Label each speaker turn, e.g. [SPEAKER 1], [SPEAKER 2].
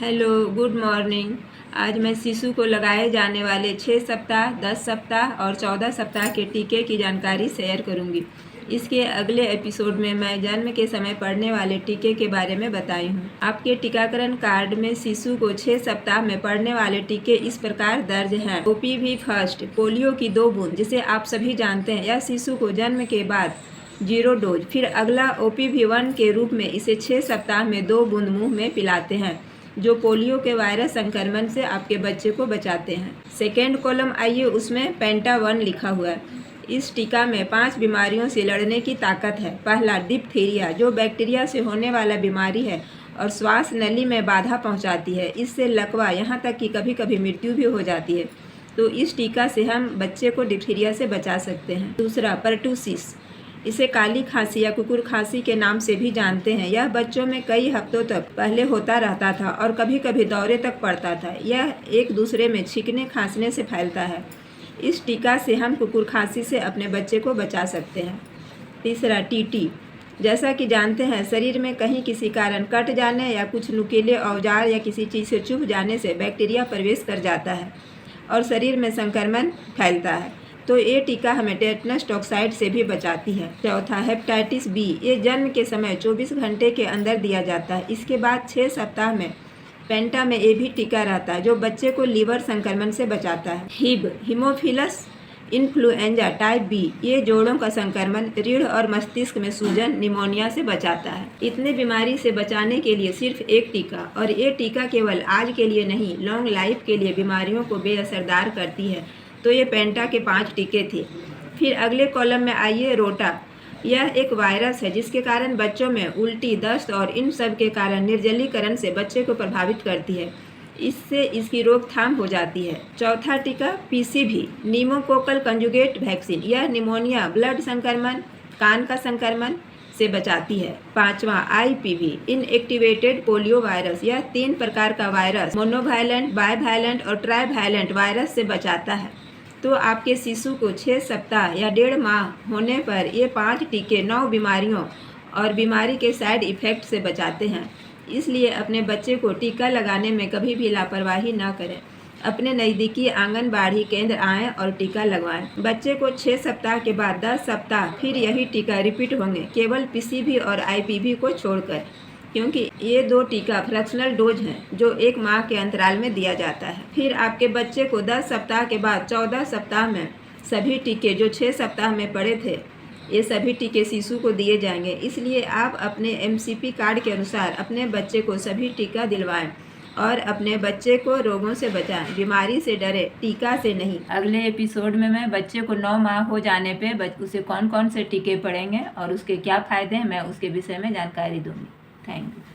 [SPEAKER 1] Hello, good morning. आज मैं शिशु को लगाए जाने वाले 6 सप्ताह, 10 सप्ताह और 14 सप्ताह के टीके की जानकारी शेयर करूंगी। इसके अगले एपिसोड में मैं जन्म के समय पड़ने वाले टीके के बारे में बताई हूँ। आपके टीकाकरण कार्ड में शिशु को 6 सप्ताह में पड़ने वाले टीके इस प्रकार दर्ज हैं। OPV फर्स्ट, पोलियो की 2 बूंद जिसे आप सभी जानते हैं। यह शिशु को जन्म के बाद 0 डोज। फिर अगला OPV1 के रूप में इसे 6 सप्ताह में 2 बूंद मुंह में पिलाते हैं, जो पोलियो के वायरस संक्रमण से आपके बच्चे को बचाते हैं। सेकेंड कॉलम आइए, उसमें पेंटा 1 लिखा हुआ है। इस टीका में 5 बीमारियों से लड़ने की ताकत है। पहला, डिप्थीरिया, जो बैक्टीरिया से होने वाला बीमारी है और श्वास नली में बाधा पहुंचाती है। इससे लकवा, यहाँ तक कि कभी कभी मृत्यु भी हो जाती है। तो इस टीका से हम बच्चे को डिप्थीरिया से बचा सकते हैं। दूसरा, परटूसिस, इसे काली खांसी या कुकुर खांसी के नाम से भी जानते हैं। यह बच्चों में कई हफ्तों तक पहले होता रहता था और कभी कभी दौरे तक पड़ता था। यह एक दूसरे में छींकने खांसने से फैलता है। इस टीका से हम कुकुर खांसी से अपने बच्चे को बचा सकते हैं। तीसरा, TT, जैसा कि जानते हैं शरीर में कहीं किसी कारण कट जाने या कुछ नुकीले औजार या किसी चीज़ से चुभ जाने से बैक्टीरिया प्रवेश कर जाता है और शरीर में संक्रमण फैलता है। तो ये टीका हमें टेटनस टॉक्साइड से भी बचाती है। चौथा, हेपेटाइटिस B, ये जन्म के समय 24 घंटे के अंदर दिया जाता है। इसके बाद 6 सप्ताह में पेंटा में ये भी टीका रहता है, जो बच्चे को लीवर संक्रमण से बचाता है। HIV, Haemophilus influenza type B, ये जोड़ों का संक्रमण, रीढ़ और मस्तिष्क में सूजन, निमोनिया से बचाता है। इतने बीमारी से बचाने के लिए सिर्फ एक टीका, और ये टीका केवल आज के लिए नहीं, लॉन्ग लाइफ के लिए बीमारियों को बेअसरदार करती है। तो ये पेंटा के 5 टीके थे। फिर अगले कॉलम में आइए, रोटा, यह एक वायरस है जिसके कारण बच्चों में उल्टी, दस्त और इन सब के कारण निर्जलीकरण से बच्चे को प्रभावित करती है। इससे इसकी रोकथाम हो जाती है। चौथा टीका PCV, न्यूमोकोकल कंजुगेट वैक्सीन, यह निमोनिया, ब्लड संक्रमण, कान का संक्रमण से बचाती है। पांचवा, IPV, इनएक्टिवेटेड पोलियो वायरस, यह 3 प्रकार का वायरस, मोनोवायलेंट, बाइवैलेंट और ट्राइवैलेंट वायरस से बचाता है। तो आपके शिशु को 6 सप्ताह या 1.5 माह होने पर ये 5 टीके 9 बीमारियों और बीमारी के साइड इफ़ेक्ट से बचाते हैं। इसलिए अपने बच्चे को टीका लगाने में कभी भी लापरवाही ना करें। अपने नज़दीकी आंगनबाड़ी केंद्र आएँ और टीका लगवाएं। बच्चे को 6 सप्ताह के बाद 10 सप्ताह फिर यही टीका रिपीट होंगे, केवल PCV और IPV को छोड़कर, क्योंकि ये 2 टीका फ्रैक्शनल डोज हैं जो 1 माह के अंतराल में दिया जाता है। फिर आपके बच्चे को 10 सप्ताह के बाद 14 सप्ताह में सभी टीके जो 6 सप्ताह में पड़े थे, ये सभी टीके शिशु को दिए जाएंगे। इसलिए आप अपने MCP कार्ड के अनुसार अपने बच्चे को सभी टीका दिलवाएं और अपने बच्चे को रोगों से बचाएं। बीमारी से डरे, टीका से नहीं। अगले एपिसोड में मैं बच्चे को 9 माह हो जाने पे उसे कौन कौन से टीके पड़ेंगे और उसके क्या फ़ायदे हैं, मैं उसके विषय में जानकारी दूंगी। Thank you.